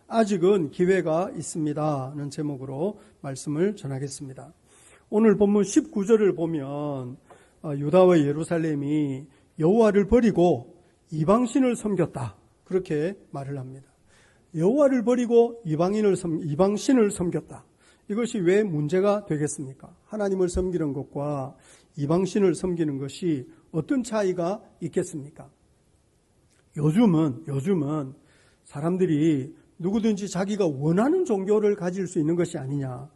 아직은 기회가 있습니다는 제목으로 말씀을 전하겠습니다. 오늘 본문 19절을 보면 유다와 예루살렘이 여호와를 버리고 이방신을 섬겼다, 그렇게 말을 합니다. 여호와를 버리고 이방신을 섬겼다. 이것이 왜 문제가 되겠습니까? 하나님을 섬기는 것과 이방신을 섬기는 것이 어떤 차이가 있겠습니까? 요즘은 사람들이 누구든지 자기가 원하는 종교를 가질 수 있는 것이 아니냐,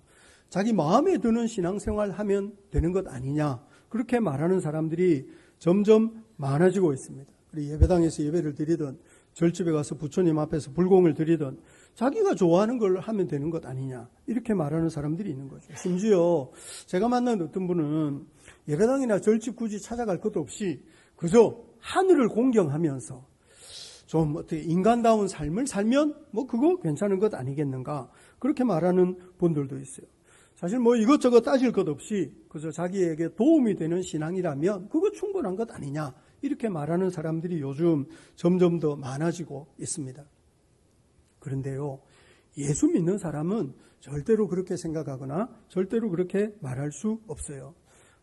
자기 마음에 드는 신앙생활 하면 되는 것 아니냐, 그렇게 말하는 사람들이 점점 많아지고 있습니다. 그리고 예배당에서 예배를 드리든 절집에 가서 부처님 앞에서 불공을 드리든 자기가 좋아하는 걸 하면 되는 것 아니냐, 이렇게 말하는 사람들이 있는 거죠. 심지어 제가 만난 어떤 분은 예배당이나 절집 굳이 찾아갈 것도 없이 그저 하늘을 공경하면서 좀 어떻게 인간다운 삶을 살면 그거 괜찮은 것 아니겠는가, 그렇게 말하는 분들도 있어요. 사실 이것저것 따질 것 없이 그저 자기에게 도움이 되는 신앙이라면 그거 충분한 것 아니냐, 이렇게 말하는 사람들이 요즘 점점 더 많아지고 있습니다. 그런데요, 예수 믿는 사람은 절대로 그렇게 생각하거나 절대로 그렇게 말할 수 없어요.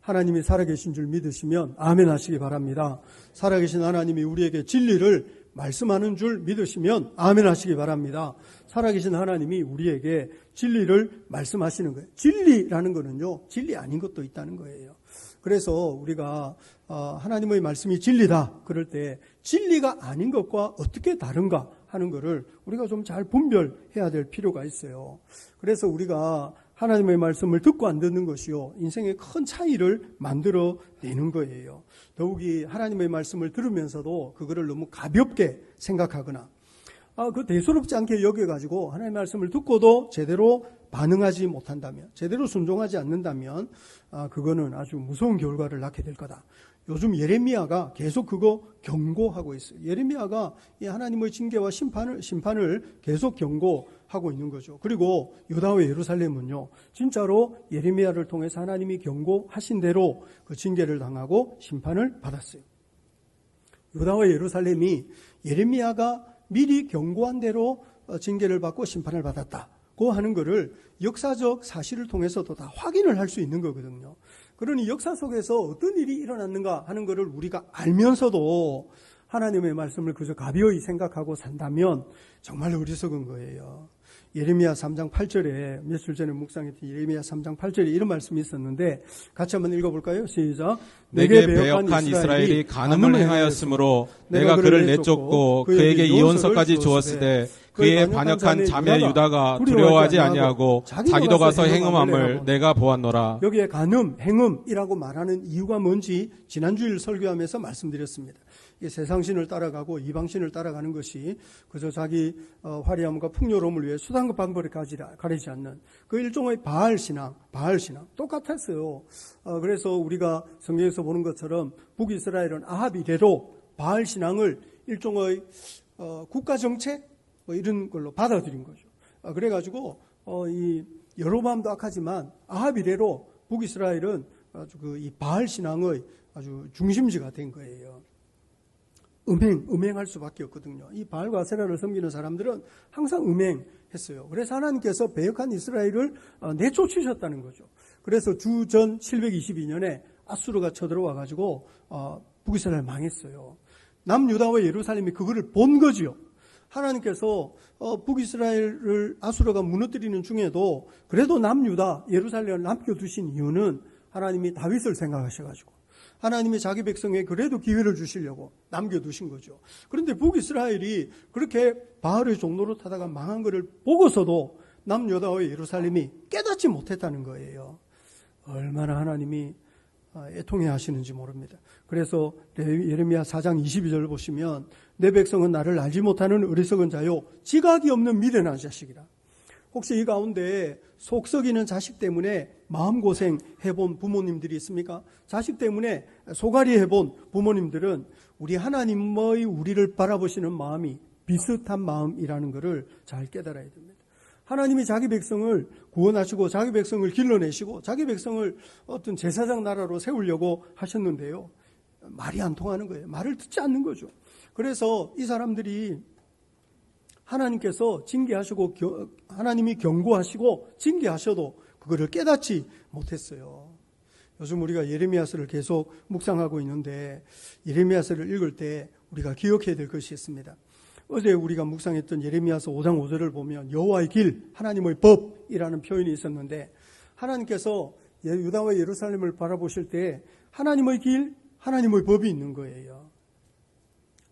하나님이 살아계신 줄 믿으시면 아멘 하시기 바랍니다. 살아계신 하나님이 우리에게 진리를 말씀하는 줄 믿으시면 아멘 하시기 바랍니다. 살아계신 하나님이 우리에게 진리를 말씀하시는 거예요. 진리라는 거는요, 진리 아닌 것도 있다는 거예요. 그래서 우리가 하나님의 말씀이 진리다 그럴 때 진리가 아닌 것과 어떻게 다른가 하는 것을 우리가 좀 잘 분별해야 될 필요가 있어요. 그래서 우리가 하나님의 말씀을 듣고 안 듣는 것이요, 인생에 큰 차이를 만들어내는 거예요. 더욱이 하나님의 말씀을 들으면서도 그거를 너무 가볍게 생각하거나 그 대수롭지 않게 여겨가지고 하나님의 말씀을 듣고도 제대로 반응하지 못한다면, 제대로 순종하지 않는다면 그거는 아주 무서운 결과를 낳게 될 거다. 요즘 예레미야가 계속 그거 경고하고 있어요. 예레미야가 이 하나님의 징계와 심판을 계속 경고하고 있는 거죠. 그리고 유다와 예루살렘은요, 진짜로 예레미야를 통해서 하나님이 경고하신 대로 그 징계를 당하고 심판을 받았어요. 유다와 예루살렘이 예레미야가 미리 경고한 대로 징계를 받고 심판을 받았다고 하는 것을 역사적 사실을 통해서도 다 확인을 할 수 있는 거거든요. 그러니 역사 속에서 어떤 일이 일어났는가 하는 것을 우리가 알면서도 하나님의 말씀을 그저 가벼이 생각하고 산다면 정말 어리석은 거예요. 예레미야 3장 8절에 며칠 전에 묵상했던 예레미야 3장 8절에 이런 말씀이 있었는데 같이 한번 읽어볼까요? 시작. 내게 배역한 이스라엘이 간음을 행하였으므로 내가 그를 내쫓고 그에게 이혼서까지 주었으되 그의 반역한 자매 유다가 두려워하지 아니하고 자기도 가서 행음함을 내가 보았노라. 여기에 간음, 행음이라고 말하는 이유가 뭔지 지난주일 설교하면서 말씀드렸습니다. 세상신을 따라가고 이방신을 따라가는 것이 그저 자기 화려함과 풍요로움을 위해 수단과 방법을 가리지 않는 그 일종의 바알신앙 똑같았어요. 그래서 우리가 성경에서 보는 것처럼 북이스라엘은 아합 이래로 바알신앙을 일종의 국가정책 이런 걸로 받아들인 거죠. 그래가지고 이 여로보암도 악하지만 아합 이래로 북이스라엘은 아주 이 바알신앙의 아주 중심지가 된 거예요. 음행할 수밖에 없거든요. 이 바알과 아세라를 섬기는 사람들은 항상 음행했어요. 그래서 하나님께서 배역한 이스라엘을 내쫓으셨다는 거죠. 그래서 주전 722년에 아수르가 쳐들어와 가지고 북이스라엘 망했어요. 남유다와 예루살렘이 그거를 본 거지요. 하나님께서 북이스라엘을 아수르가 무너뜨리는 중에도 그래도 남유다 예루살렘을 남겨두신 이유는 하나님이 다윗을 생각하셔가지고 하나님이 자기 백성에 그래도 기회를 주시려고 남겨두신 거죠. 그런데 북이스라엘이 그렇게 바알의 종로로 타다가 망한 것을 보고서도 남유다와 예루살렘이 깨닫지 못했다는 거예요. 얼마나 하나님이 애통해 하시는지 모릅니다. 그래서 예레미야 4장 22절을 보시면 내 백성은 나를 알지 못하는 어리석은 자요 지각이 없는 미련한 자식이라. 혹시 이 가운데 속 썩이는 자식 때문에 마음고생 해본 부모님들이 있습니까? 자식 때문에 소갈이 해본 부모님들은 우리 하나님의 우리를 바라보시는 마음이 비슷한 마음이라는 것을 잘 깨달아야 됩니다. 하나님이 자기 백성을 구원하시고 자기 백성을 길러내시고 자기 백성을 어떤 제사장 나라로 세우려고 하셨는데요. 말이 안 통하는 거예요. 말을 듣지 않는 거죠. 그래서 이 사람들이 하나님께서 징계하시고 하나님이 경고하시고 징계하셔도 그거를 깨닫지 못했어요. 요즘 우리가 예레미야서를 계속 묵상하고 있는데 예레미야서를 읽을 때 우리가 기억해야 될 것이 있습니다. 어제 우리가 묵상했던 예레미야서 5장 5절을 보면 여호와의 길, 하나님의 법이라는 표현이 있었는데 하나님께서 유다와 예루살렘을 바라보실 때 하나님의 길, 하나님의 법이 있는 거예요.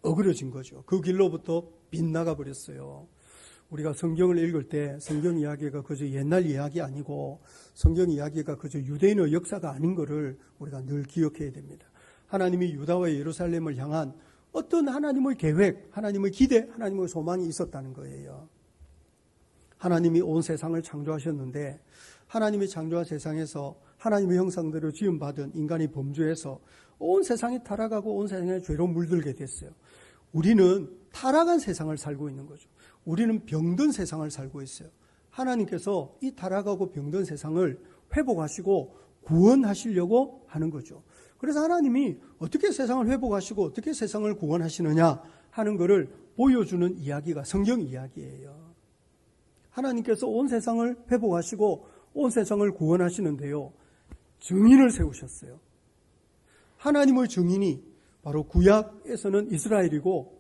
어그러진 거죠. 그 길로부터 빗나가 버렸어요. 우리가 성경을 읽을 때 성경 이야기가 그저 옛날 이야기 아니고 성경 이야기가 그저 유대인의 역사가 아닌 것을 우리가 늘 기억해야 됩니다. 하나님이 유다와 예루살렘을 향한 어떤 하나님의 계획, 하나님의 기대, 하나님의 소망이 있었다는 거예요. 하나님이 온 세상을 창조하셨는데 하나님이 창조한 세상에서 하나님의 형상대로 지음받은 인간이 범죄해서 온 세상이 타락하고 온 세상에 죄로 물들게 됐어요. 우리는 타락한 세상을 살고 있는 거죠. 우리는 병든 세상을 살고 있어요. 하나님께서 이 타락하고 병든 세상을 회복하시고 구원하시려고 하는 거죠. 그래서 하나님이 어떻게 세상을 회복하시고 어떻게 세상을 구원하시느냐 하는 것을 보여주는 이야기가 성경 이야기예요. 하나님께서 온 세상을 회복하시고 온 세상을 구원하시는데요. 증인을 세우셨어요. 하나님의 증인이 바로 구약에서는 이스라엘이고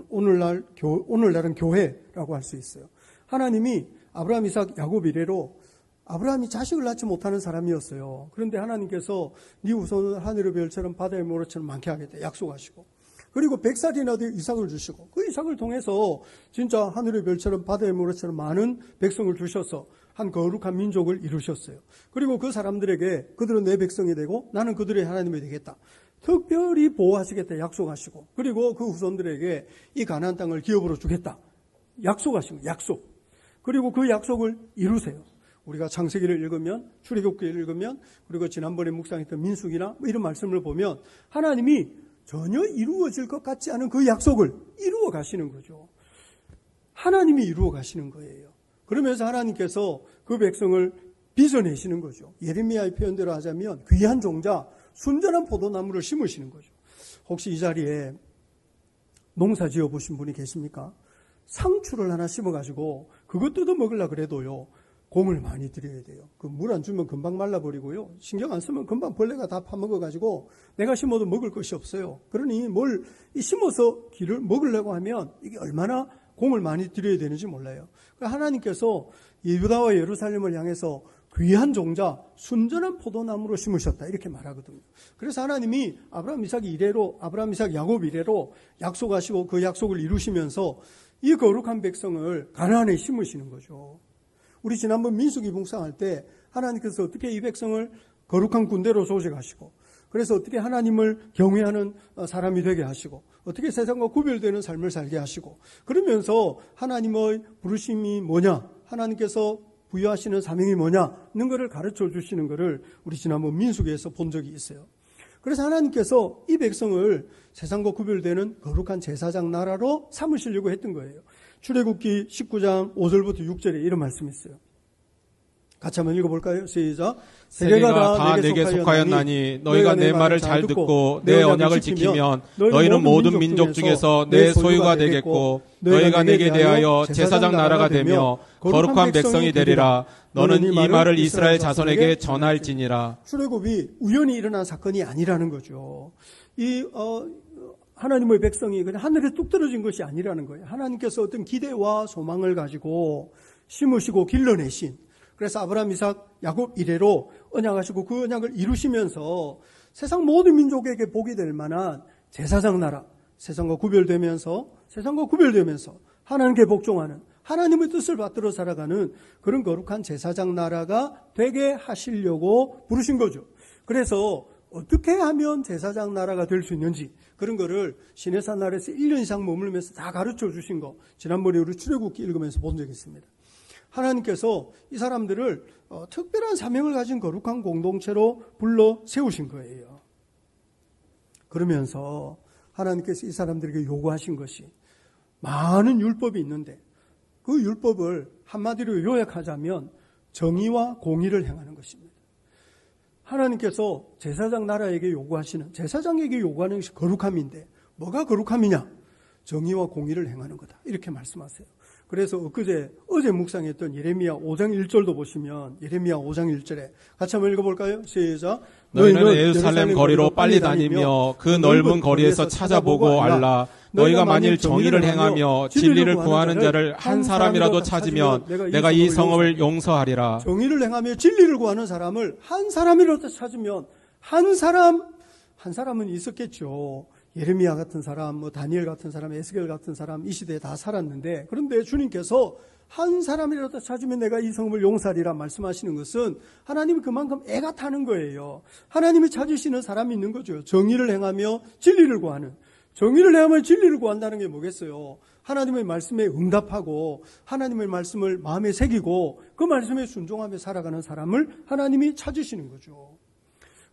오늘날은 교회라고 할 수 있어요. 하나님이 아브라함, 이삭, 야곱 이래로 아브라함이 자식을 낳지 못하는 사람이었어요. 그런데 하나님께서 네 후손은 하늘의 별처럼 바다의 모래처럼 많게 하겠다 약속하시고 그리고 100살이나 된 이삭을 주시고 그 이삭을 통해서 진짜 하늘의 별처럼 바다의 모래처럼 많은 백성을 주셔서 한 거룩한 민족을 이루셨어요. 그리고 그 사람들에게 그들은 내 백성이 되고 나는 그들의 하나님이 되겠다. 특별히 보호하시겠다 약속하시고 그리고 그 후손들에게 이 가나안 땅을 기업으로 주겠다 약속하신 거예요. 약속. 그리고 그 약속을 이루세요. 우리가 창세기를 읽으면 출애굽기를 읽으면 그리고 지난번에 묵상했던 민수기나 뭐 이런 말씀을 보면 하나님이 전혀 이루어질 것 같지 않은 그 약속을 이루어 가시는 거죠. 하나님이 이루어 가시는 거예요. 그러면서 하나님께서 그 백성을 빚어내시는 거죠. 예레미야의 표현대로 하자면 귀한 종자 순전한 포도나무를 심으시는 거죠. 혹시 이 자리에 농사 지어 보신 분이 계십니까? 상추를 하나 심어가지고 그것 뜯어 먹으려고 그래도요. 공을 많이 들여야 돼요. 그 물 안 주면 금방 말라버리고요. 신경 안 쓰면 금방 벌레가 다 파먹어가지고 내가 심어도 먹을 것이 없어요. 그러니 뭘 심어서 길을 먹으려고 하면 이게 얼마나 공을 많이 들여야 되는지 몰라요. 하나님께서 유다와 예루살렘을 향해서 귀한 종자, 순전한 포도나무로 심으셨다 이렇게 말하거든요. 그래서 하나님이 아브라함, 이삭 이래로 아브라함, 이삭, 야곱 이래로 약속하시고 그 약속을 이루시면서 이 거룩한 백성을 가나안에 심으시는 거죠. 우리 지난번 민수기 묵상할 때 하나님께서 어떻게 이 백성을 거룩한 군대로 조직하시고 그래서 어떻게 하나님을 경외하는 사람이 되게 하시고 어떻게 세상과 구별되는 삶을 살게 하시고 그러면서 하나님의 부르심이 뭐냐 하나님께서 부여하시는 사명이 뭐냐는 것을 가르쳐 주시는 것을 우리 지난번 민수기에서 본 적이 있어요. 그래서 하나님께서 이 백성을 세상과 구별되는 거룩한 제사장 나라로 삼으시려고 했던 거예요. 출애굽기 19장 5절부터 6절에 이런 말씀이 있어요. 같이 한번 읽어볼까요? 시작. 세계가 다 내게 속하였나니 너희가 내 말을 잘 듣고 내 언약을 지키면 너희는 모든 민족 중에서 내 소유가 되겠고 너희가 내게 대하여 제사장 나라가 되며 거룩한 백성이 되리라. 너는 이 말을 이스라엘 자손에게 전할지니라. 출애굽이 우연히 일어난 사건이 아니라는 거죠. 하나님의 백성이 그냥 하늘에 뚝 떨어진 것이 아니라는 거예요. 하나님께서 어떤 기대와 소망을 가지고 심으시고 길러내신 그래서 아브라함, 이삭, 야곱 이래로 언약하시고 그 언약을 이루시면서 세상 모든 민족에게 복이 될 만한 제사장 나라, 세상과 구별되면서 하나님께 복종하는 하나님의 뜻을 받들어 살아가는 그런 거룩한 제사장 나라가 되게 하시려고 부르신 거죠. 그래서 어떻게 하면 제사장 나라가 될 수 있는지 그런 거를 시내산 나라에서 1년 이상 머물면서 다 가르쳐 주신 거 지난번에 우리 출애굽기 읽으면서 본 적이 있습니다. 하나님께서 이 사람들을 특별한 사명을 가진 거룩한 공동체로 불러 세우신 거예요. 그러면서 하나님께서 이 사람들에게 요구하신 것이 많은 율법이 있는데 그 율법을 한마디로 요약하자면 정의와 공의를 행하는 것입니다. 하나님께서 제사장 나라에게 요구하시는 제사장에게 요구하는 것이 거룩함인데 뭐가 거룩함이냐? 정의와 공의를 행하는 거다. 이렇게 말씀하세요. 그래서 어제 묵상했던 예레미야 5장 1절도 보시면 예레미야 5장 1절에 같이 한번 읽어볼까요? 시작. 너희는 예루살렘 거리로 빨리 다니며 그 넓은 거리에서 찾아보고 알라. 너희가 만일 정의를 행하며 진리를 구하는 자를 한 사람이라도 찾으면 내가 이 성읍을 용서하리라. 정의를 행하며 진리를 구하는 사람을 한 사람이라도 찾으면 한 사람은 있었겠죠. 예레미야 같은 사람, 다니엘 같은 사람, 에스겔 같은 사람 이 시대에 다 살았는데, 그런데 주님께서 한 사람이라도 찾으면 내가 이 성읍을 용서하리라 말씀하시는 것은 하나님이 그만큼 애가 타는 거예요. 하나님이 찾으시는 사람이 있는 거죠. 정의를 행하며 진리를 구하는. 정의를 행하며 진리를 구한다는 게 뭐겠어요? 하나님의 말씀에 응답하고 하나님의 말씀을 마음에 새기고 그 말씀에 순종하며 살아가는 사람을 하나님이 찾으시는 거죠.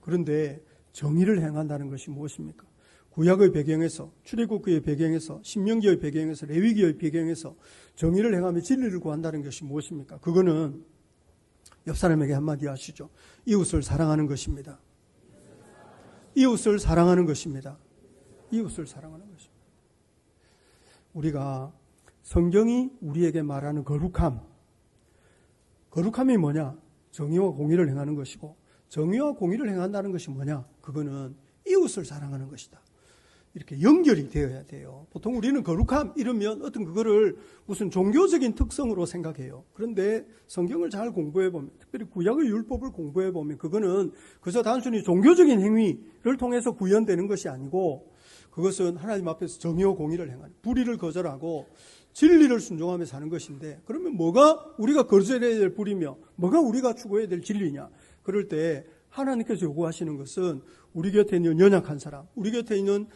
그런데 정의를 행한다는 것이 무엇입니까? 구약의 배경에서, 출애굽기의 배경에서, 신명기의 배경에서, 레위기의 배경에서 정의를 행하며 진리를 구한다는 것이 무엇입니까? 그거는 옆 사람에게 한마디 하시죠. 이웃을 사랑하는 것입니다. 이웃을 사랑하는 것입니다. 이웃을 사랑하는 것입니다. 우리가 성경이 우리에게 말하는 거룩함이 뭐냐? 정의와 공의를 행하는 것이고, 정의와 공의를 행한다는 것이 뭐냐? 그거는 이웃을 사랑하는 것이다. 이렇게 연결이 되어야 돼요. 보통 우리는 거룩함 이러면 어떤 그거를 무슨 종교적인 특성으로 생각해요. 그런데 성경을 잘 공부해보면, 특별히 구약의 율법을 공부해보면 그거는 그저 단순히 종교적인 행위를 통해서 구현되는 것이 아니고 그것은 하나님 앞에서 정의와 공의를 행하는, 불의를 거절하고 진리를 순종하며 사는 것인데, 그러면 뭐가 우리가 거절해야 될 불이며 뭐가 우리가 추구해야 될 진리냐? 그럴 때 하나님께서 요구하시는 것은 우리 곁에 있는 연약한 사람, 우리 곁에 있는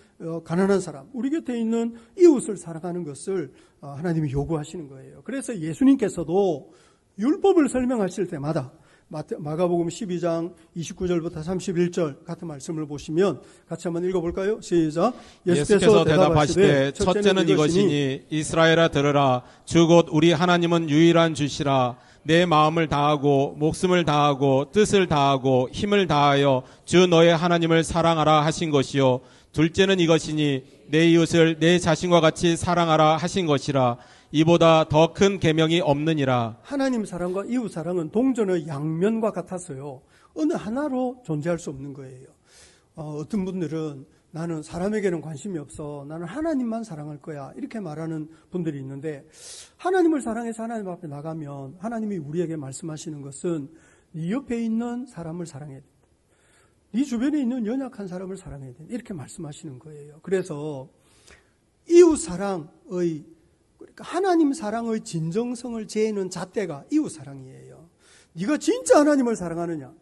가난한 사람, 우리 곁에 있는 이웃을 사랑하는 것을 하나님이 요구하시는 거예요. 그래서 예수님께서도 율법을 설명하실 때마다 마가복음 12장 29절부터 31절 같은 말씀을 보시면 같이 한번 읽어볼까요? 시작. 예수께서 대답하시되 첫째는 이것이니 이스라엘아 들으라. 주 곧 우리 하나님은 유일한 주시라. 내 마음을 다하고 목숨을 다하고 뜻을 다하고 힘을 다하여 주 너의 하나님을 사랑하라 하신 것이요. 둘째는 이것이니 내 이웃을 내 자신과 같이 사랑하라 하신 것이라. 이보다 더 큰 계명이 없느니라. 하나님 사랑과 이웃 사랑은 동전의 양면과 같았어요. 어느 하나로 존재할 수 없는 거예요. 어떤 분들은 나는 사람에게는 관심이 없어, 나는 하나님만 사랑할 거야, 이렇게 말하는 분들이 있는데, 하나님을 사랑해서 하나님 앞에 나가면 하나님이 우리에게 말씀하시는 것은 네 옆에 있는 사람을 사랑해야 된다, 네 주변에 있는 연약한 사람을 사랑해야 된다, 이렇게 말씀하시는 거예요. 그래서 이웃 사랑의, 그러니까 하나님 사랑의 진정성을 재는 잣대가 이웃 사랑이에요. 네가 진짜 하나님을 사랑하느냐,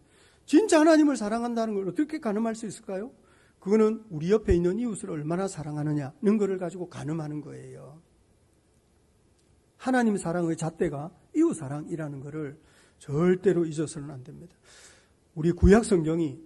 진짜 하나님을 사랑한다는 걸 어떻게 가늠할 수 있을까요? 그거는 우리 옆에 있는 이웃을 얼마나 사랑하느냐는 것을 가지고 가늠하는 거예요. 하나님 사랑의 잣대가 이웃 사랑이라는 것을 절대로 잊어서는 안 됩니다. 우리 구약 성경이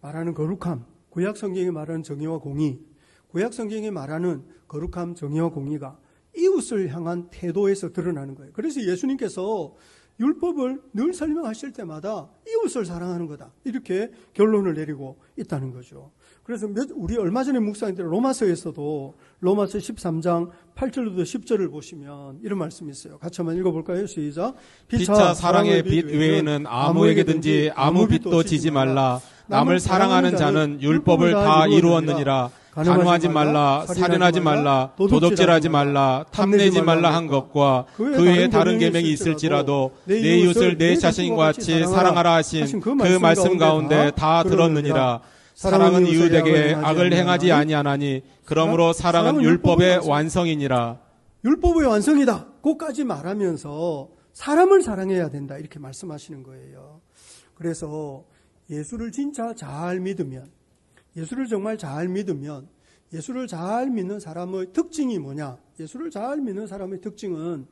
말하는 거룩함, 구약 성경이 말하는 정의와 공의, 구약 성경이 말하는 거룩함, 정의와 공의가 이웃을 향한 태도에서 드러나는 거예요. 그래서 예수님께서 율법을 늘 설명하실 때마다 이웃을 사랑하는 거다, 이렇게 결론을 내리고 있다는 거죠. 그래서 우리 얼마 전에 묵상했던 로마서에서도 로마서 13장 8절부터 10절을 보시면 이런 말씀이 있어요. 같이 한번 읽어볼까요? 시작. 피차 사랑의 빛 외에는 아무에게든지 아무 빛도 지지 말라. 남을 사랑하는 자는 율법을 다 이루었느니라. 간음하지 말라, 살인하지 말라, 도둑질하지 말라, 탐내지 말라 한 것과 그 외에 다른 계명이 있을지라도 내 이웃을 내 자신과 같이 사랑하라 하신 그 말씀 가운데 다 들었느니라. 사랑은 이웃에게 악을 행하지 아니하나니 그러므로 사랑은 율법의 완성이니라. 율법의 완성이다, 그것까지 말하면서 사람을 사랑해야 된다, 이렇게 말씀하시는 거예요. 그래서 예수를 진짜 잘 믿으면, 예수를 정말 잘 믿으면, 예수를 잘 믿는 사람의 특징이 뭐냐? 예수를 잘 믿는 사람의 특징은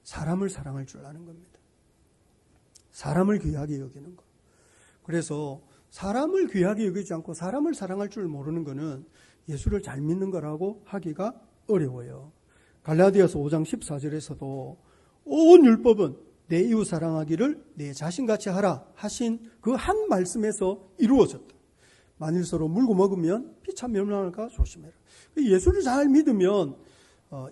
사람을 사랑할 줄 아는 겁니다. 사람을 귀하게 여기는 것. 그래서 사람을 귀하게 여기지 않고 사람을 사랑할 줄 모르는 것은 예수를 잘 믿는 거라고 하기가 어려워요. 갈라디아서 5장 14절에서도 온 율법은 내 이웃 사랑하기를 내 자신같이 하라 하신 그 한 말씀에서 이루어졌다. 만일 서로 물고 먹으면 피차 멸망할까 조심해라. 예수를 잘 믿으면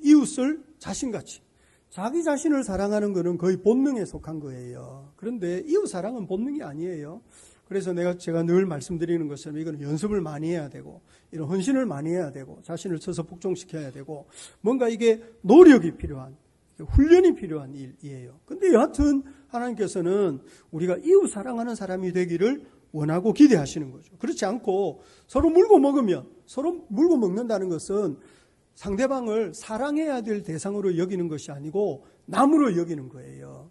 이웃을 자신같이, 자기 자신을 사랑하는 것은 거의 본능에 속한 거예요. 그런데 이웃 사랑은 본능이 아니에요. 그래서 제가 늘 말씀드리는 것처럼 이건 연습을 많이 해야 되고, 이런 헌신을 많이 해야 되고, 자신을 쳐서 복종시켜야 되고, 뭔가 이게 노력이 필요한, 훈련이 필요한 일이에요. 근데 여하튼 하나님께서는 우리가 이웃 사랑하는 사람이 되기를 원하고 기대하시는 거죠. 그렇지 않고 서로 물고 먹는다는 것은 상대방을 사랑해야 될 대상으로 여기는 것이 아니고 남으로 여기는 거예요.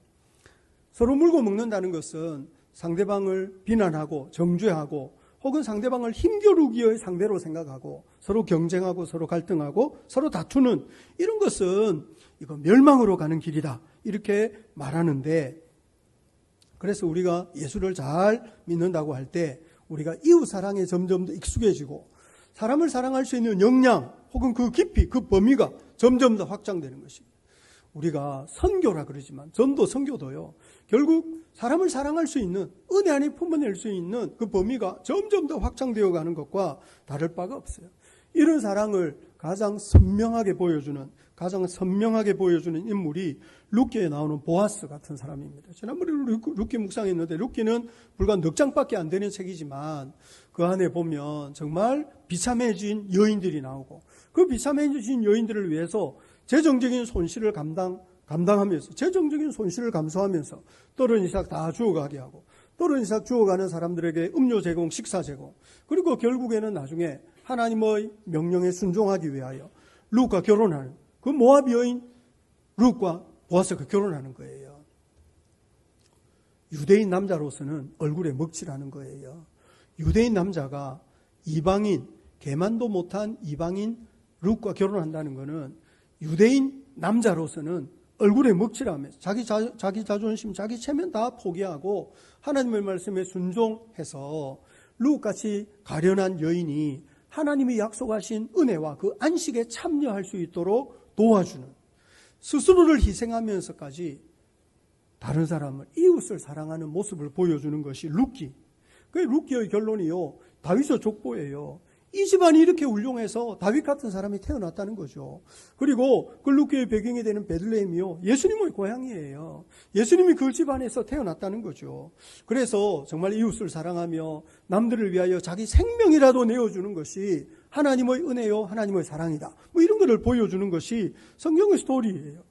서로 물고 먹는다는 것은 상대방을 비난하고 정죄하고 혹은 상대방을 힘겨루기의 상대로 생각하고 서로 경쟁하고 서로 갈등하고 서로 다투는 이런 것은 이거 멸망으로 가는 길이다 이렇게 말하는데, 그래서 우리가 예수를 잘 믿는다고 할 때 우리가 이웃 사랑에 점점 더 익숙해지고 사람을 사랑할 수 있는 역량 혹은 그 깊이 그 범위가 점점 더 확장되는 것입니다. 우리가 선교라 그러지만 전도 선교도요, 결국 사람을 사랑할 수 있는, 은혜 안에 품어낼 수 있는 그 범위가 점점 더 확장되어 가는 것과 다를 바가 없어요. 이런 사랑을 가장 선명하게 보여주는 인물이 룻기에 나오는 보아스 같은 사람입니다. 지난번에 룻기 묵상했는데 룻기는 불과 넉 장밖에 안 되는 책이지만 그 안에 보면 정말 비참해진 여인들이 나오고, 그 비참해진 여인들을 위해서 재정적인 손실을 감당하면서 재정적인 손실을 감수하면서 떨어진 이삭 다 죽어가게 하고, 떨어진 이삭 죽어가는 사람들에게 음료 제공, 식사 제공, 그리고 결국에는 나중에 하나님의 명령에 순종하기 위하여 룻과 결혼하는, 그 모압 여인 룻과 보아스가 결혼하는 거예요. 유대인 남자로서는 얼굴에 먹칠하는 거예요. 유대인 남자가 이방인, 개만도 못한 이방인 룻과 결혼한다는 것은 유대인 남자로서는 얼굴에 먹칠하면서 자기 자존심, 자기 체면 다 포기하고 하나님의 말씀에 순종해서 룻같이 가련한 여인이 하나님이 약속하신 은혜와 그 안식에 참여할 수 있도록 도와주는, 스스로를 희생하면서까지 다른 사람을, 이웃을 사랑하는 모습을 보여주는 것이 룻기. 그 룻기의 결론이요, 다윗의 족보예요. 이 집안이 이렇게 훌륭해서 다윗 같은 사람이 태어났다는 거죠. 그리고 그 룻기의 배경이 되는 베들레헴이요, 예수님의 고향이에요. 예수님이 그 집안에서 태어났다는 거죠. 그래서 정말 이웃을 사랑하며 남들을 위하여 자기 생명이라도 내어주는 것이 하나님의 은혜요, 하나님의 사랑이다. 뭐 이런 것을 보여주는 것이 성경의 스토리예요.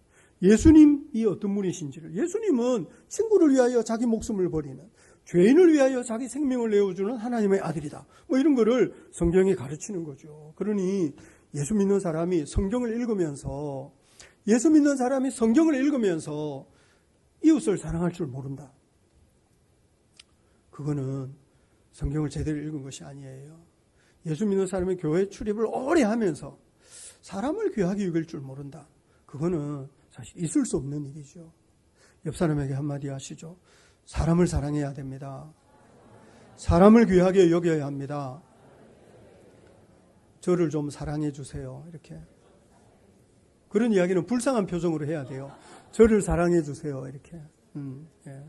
예수님이 어떤 분이신지를, 예수님은 친구를 위하여 자기 목숨을 버리는, 죄인을 위하여 자기 생명을 내어주는 하나님의 아들이다. 뭐 이런 거를 성경이 가르치는 거죠. 그러니 예수 믿는 사람이 성경을 읽으면서 이웃을 사랑할 줄 모른다. 그거는 성경을 제대로 읽은 것이 아니에요. 예수 믿는 사람이 교회 출입을 오래 하면서 사람을 귀하게 여길 줄 모른다. 그거는 사실 있을 수 없는 일이죠. 옆 사람에게 한마디 하시죠. 사람을 사랑해야 됩니다. 사람을 귀하게 여겨야 합니다. 저를 좀 사랑해 주세요. 이렇게. 그런 이야기는 불쌍한 표정으로 해야 돼요. 저를 사랑해 주세요. 이렇게. 예.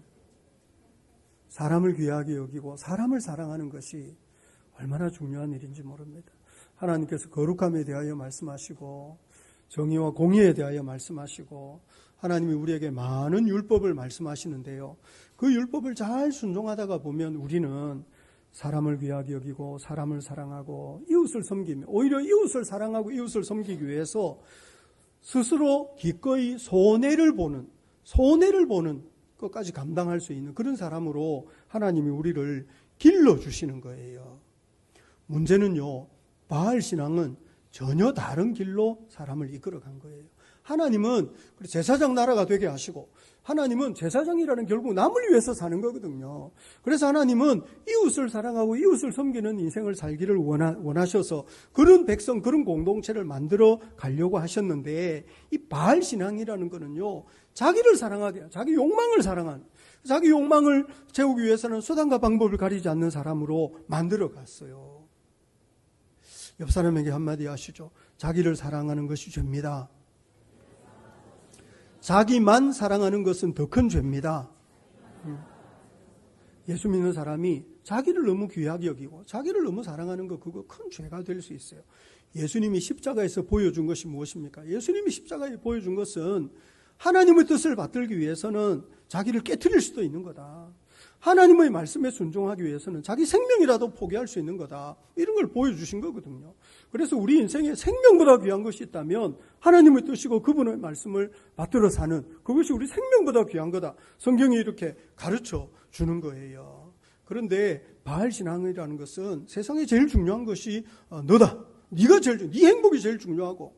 사람을 귀하게 여기고 사람을 사랑하는 것이 얼마나 중요한 일인지 모릅니다. 하나님께서 거룩함에 대하여 말씀하시고 정의와 공의에 대하여 말씀하시고 하나님이 우리에게 많은 율법을 말씀하시는데요. 그 율법을 잘 순종하다가 보면 우리는 사람을 귀하게 여기고 사람을 사랑하고 이웃을 섬기며, 오히려 이웃을 사랑하고 이웃을 섬기기 위해서 스스로 기꺼이 손해를 보는 것까지 감당할 수 있는 그런 사람으로 하나님이 우리를 길러주시는 거예요. 문제는요, 바알 신앙은 전혀 다른 길로 사람을 이끌어간 거예요. 하나님은 제사장 나라가 되게 하시고, 하나님은 제사장이라는 결국 남을 위해서 사는 거거든요. 그래서 하나님은 이웃을 사랑하고 이웃을 섬기는 인생을 살기를 원하셔서 그런 백성, 그런 공동체를 만들어 가려고 하셨는데, 이 바알 신앙이라는 거는요, 자기를 사랑하게, 자기 욕망을 사랑하는, 자기 욕망을 채우기 위해서는 수단과 방법을 가리지 않는 사람으로 만들어 갔어요. 옆 사람에게 한마디 하시죠. 자기를 사랑하는 것이 죄입니다. 자기만 사랑하는 것은 더 큰 죄입니다. 예수 믿는 사람이 자기를 너무 귀하게 여기고 자기를 너무 사랑하는 것, 그거 큰 죄가 될 수 있어요. 예수님이 십자가에서 보여준 것이 무엇입니까? 예수님이 십자가에 보여준 것은 하나님의 뜻을 받들기 위해서는 자기를 깨트릴 수도 있는 거다. 하나님의 말씀에 순종하기 위해서는 자기 생명이라도 포기할 수 있는 거다. 이런 걸 보여주신 거거든요. 그래서 우리 인생에 생명보다 귀한 것이 있다면 하나님의 뜻이고 그분의 말씀을 받들어 사는 그것이 우리 생명보다 귀한 거다. 성경이 이렇게 가르쳐 주는 거예요. 그런데 바알 신앙이라는 것은 세상에 제일 중요한 것이 너다. 네가 제일 네 행복이 제일 중요하고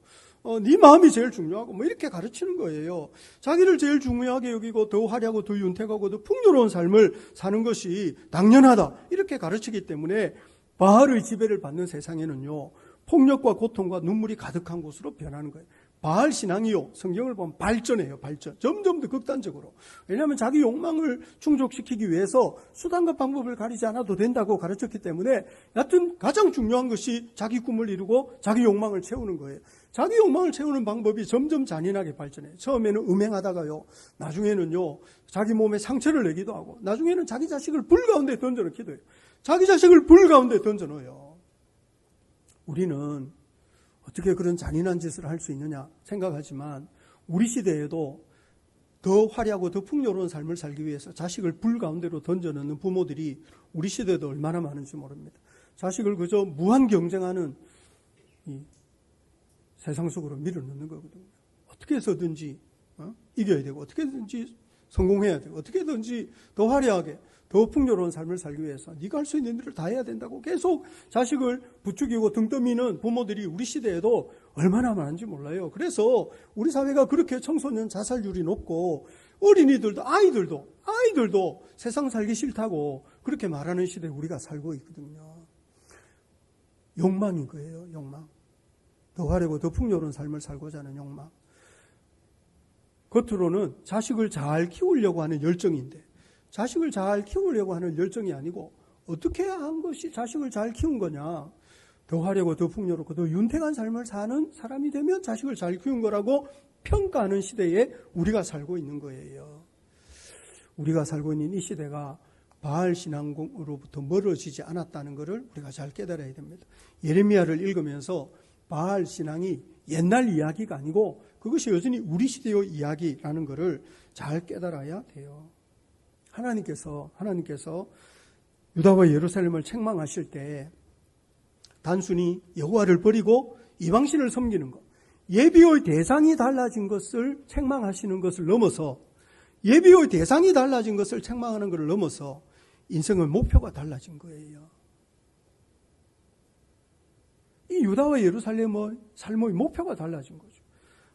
네 마음이 제일 중요하고 뭐 이렇게 가르치는 거예요. 자기를 제일 중요하게 여기고 더 화려하고 더 윤택하고 더 풍요로운 삶을 사는 것이 당연하다. 이렇게 가르치기 때문에 바알의 지배를 받는 세상에는요. 폭력과 고통과 눈물이 가득한 곳으로 변하는 거예요. 바알 신앙이요. 성경을 보면 발전해요. 발전. 점점 더 극단적으로. 왜냐하면 자기 욕망을 충족시키기 위해서 수단과 방법을 가리지 않아도 된다고 가르쳤기 때문에 여하튼 가장 중요한 것이 자기 꿈을 이루고 자기 욕망을 채우는 거예요. 자기 욕망을 채우는 방법이 점점 잔인하게 발전해요. 처음에는 음행하다가요. 나중에는요. 자기 몸에 상처를 내기도 하고 나중에는 자기 자식을 불 가운데 던져넣기도 해요. 자기 자식을 불 가운데 던져넣어요. 우리는 어떻게 그런 잔인한 짓을 할 수 있느냐 생각하지만 우리 시대에도 더 화려하고 더 풍요로운 삶을 살기 위해서 자식을 불 가운데로 던져넣는 부모들이 우리 시대에도 얼마나 많은지 모릅니다. 자식을 그저 무한 경쟁하는 이 세상 속으로 밀어넣는 거거든요. 어떻게 해서든지 이겨야 되고 어떻게든지 성공해야 되고 어떻게든지 더 화려하게 더 풍요로운 삶을 살기 위해서 네가 할 수 있는 일을 다 해야 된다고 계속 자식을 부추기고 등 떠미는 부모들이 우리 시대에도 얼마나 많은지 몰라요. 그래서 우리 사회가 그렇게 청소년 자살률이 높고 어린이들도 아이들도 세상 살기 싫다고 그렇게 말하는 시대에 우리가 살고 있거든요. 욕망인 거예요. 욕망. 더 화려하고 더 풍요로운 삶을 살고자 하는 욕망. 겉으로는 자식을 잘 키우려고 하는 열정인데 자식을 잘 키우려고 하는 열정이 아니고 어떻게 한 것이 자식을 잘 키운 거냐. 더 화려하고 더 풍요롭고 더 윤택한 삶을 사는 사람이 되면 자식을 잘 키운 거라고 평가하는 시대에 우리가 살고 있는 거예요. 우리가 살고 있는 이 시대가 바알 신앙으로부터 멀어지지 않았다는 것을 우리가 잘 깨달아야 됩니다. 예레미야를 읽으면서 바알 신앙이 옛날 이야기가 아니고 그것이 여전히 우리 시대의 이야기라는 것을 잘 깨달아야 돼요. 하나님께서 유다와 예루살렘을 책망하실 때 단순히 여호와를 버리고 이방신을 섬기는 것, 예비의 대상이 달라진 것을 책망하시는 것을 넘어서 예비의 대상이 달라진 것을 책망하는 것을 넘어서 인생의 목표가 달라진 거예요. 이 유다와 예루살렘의 삶의 목표가 달라진 거죠.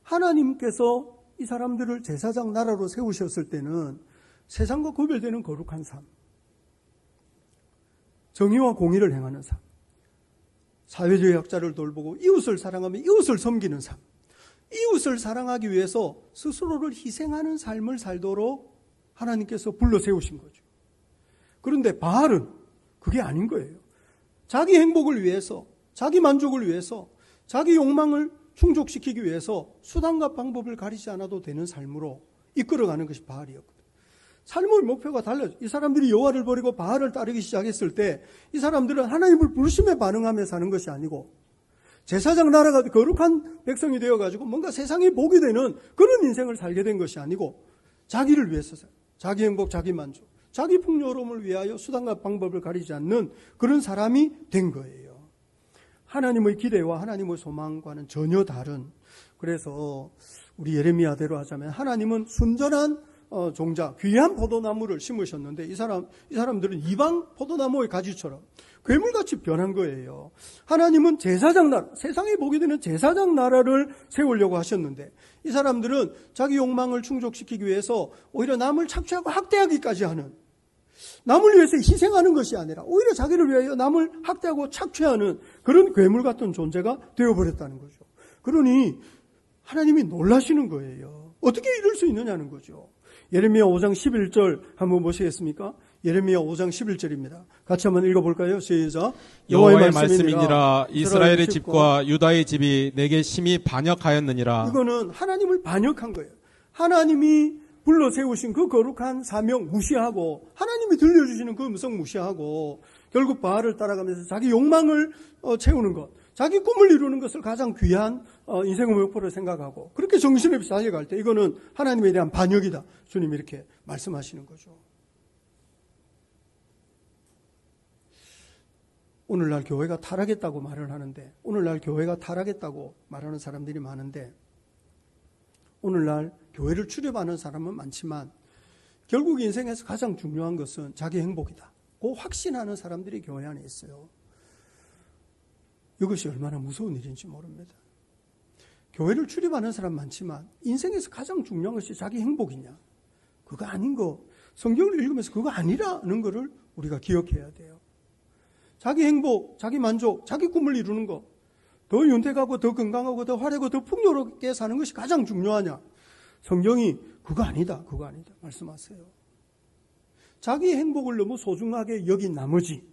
하나님께서 이 사람들을 제사장 나라로 세우셨을 때는 세상과 구별되는 거룩한 삶, 정의와 공의를 행하는 삶, 사회적 약자를 돌보고 이웃을 사랑하며 이웃을 섬기는 삶, 이웃을 사랑하기 위해서 스스로를 희생하는 삶을 살도록 하나님께서 불러 세우신 거죠. 그런데 바알은 그게 아닌 거예요. 자기 행복을 위해서, 자기 만족을 위해서, 자기 욕망을 충족시키기 위해서 수단과 방법을 가리지 않아도 되는 삶으로 이끌어가는 것이 바알이었거든요. 삶의 목표가 달라져. 이 사람들이 여호와를 버리고 바알을 따르기 시작했을 때 이 사람들은 하나님을 불심에 반응하며 사는 것이 아니고 제사장 나라가 거룩한 백성이 되어가지고 뭔가 세상이 복이 되는 그런 인생을 살게 된 것이 아니고 자기를 위해서 자기 행복, 자기 만족, 자기 풍요로움을 위하여 수단과 방법을 가리지 않는 그런 사람이 된 거예요. 하나님의 기대와 하나님의 소망과는 전혀 다른. 그래서 우리 예레미야대로 하자면 하나님은 순전한 종자, 귀한 포도나무를 심으셨는데 이 사람들은 이방 포도나무의 가지처럼 괴물같이 변한 거예요. 하나님은 제사장 나라, 세상에 보게 되는 제사장 나라를 세우려고 하셨는데 이 사람들은 자기 욕망을 충족시키기 위해서 오히려 남을 착취하고 학대하기까지 하는, 남을 위해서 희생하는 것이 아니라 오히려 자기를 위하여 남을 학대하고 착취하는 그런 괴물 같은 존재가 되어버렸다는 거죠. 그러니 하나님이 놀라시는 거예요. 어떻게 이럴 수 있느냐는 거죠. 예레미야 5장 11절 한번 보시겠습니까? 예레미야 5장 11절입니다. 같이 한번 읽어볼까요? 시작. 여호와의 말씀이니라 이스라엘의 집과 유다의 집이 내게 심히 반역하였느니라. 이거는 하나님을 반역한 거예요. 하나님이 불러 세우신 그 거룩한 사명 무시하고 하나님이 들려주시는 그 음성 무시하고 결국 바알을 따라가면서 자기 욕망을 채우는 것, 자기 꿈을 이루는 것을 가장 귀한 인생의 목표로 생각하고 그렇게 정신없이 달려갈 때 이거는 하나님에 대한 반역이다. 주님이 이렇게 말씀하시는 거죠. 오늘날 교회가 타락했다고 말을 하는데, 오늘날 교회가 타락했다고 말하는 사람들이 많은데, 오늘날 교회를 출입하는 사람은 많지만 결국 인생에서 가장 중요한 것은 자기 행복이다. 그 확신하는 사람들이 교회 안에 있어요. 이것이 얼마나 무서운 일인지 모릅니다. 교회를 출입하는 사람 많지만 인생에서 가장 중요한 것이 자기 행복이냐? 그거 아닌 거, 성경을 읽으면서 그거 아니라는 것을 우리가 기억해야 돼요. 자기 행복, 자기 만족, 자기 꿈을 이루는 것, 더 윤택하고 더 건강하고 더 화려하고 더 풍요롭게 사는 것이 가장 중요하냐? 성경이 그거 아니다, 그거 아니다 말씀하세요. 자기 행복을 너무 소중하게 여긴 나머지,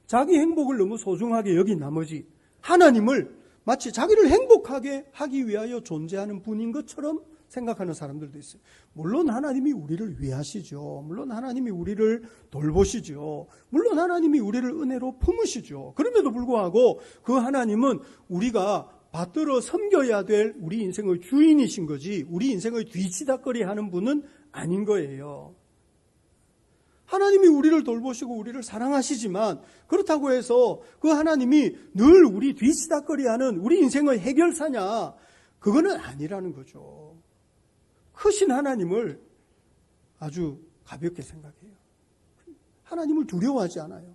자기 행복을 너무 소중하게 여긴 나머지 하나님을 마치 자기를 행복하게 하기 위하여 존재하는 분인 것처럼 생각하는 사람들도 있어요. 물론 하나님이 우리를 위하시죠. 물론 하나님이 우리를 돌보시죠. 물론 하나님이 우리를 은혜로 품으시죠. 그럼에도 불구하고 그 하나님은 우리가 받들어 섬겨야 될 우리 인생의 주인이신 거지 우리 인생의 뒤치다거리 하는 분은 아닌 거예요. 하나님이 우리를 돌보시고 우리를 사랑하시지만 그렇다고 해서 그 하나님이 늘 우리 뒤치다거리하는 우리 인생의 해결사냐? 그거는 아니라는 거죠. 크신 하나님을 아주 가볍게 생각해요. 하나님을 두려워하지 않아요.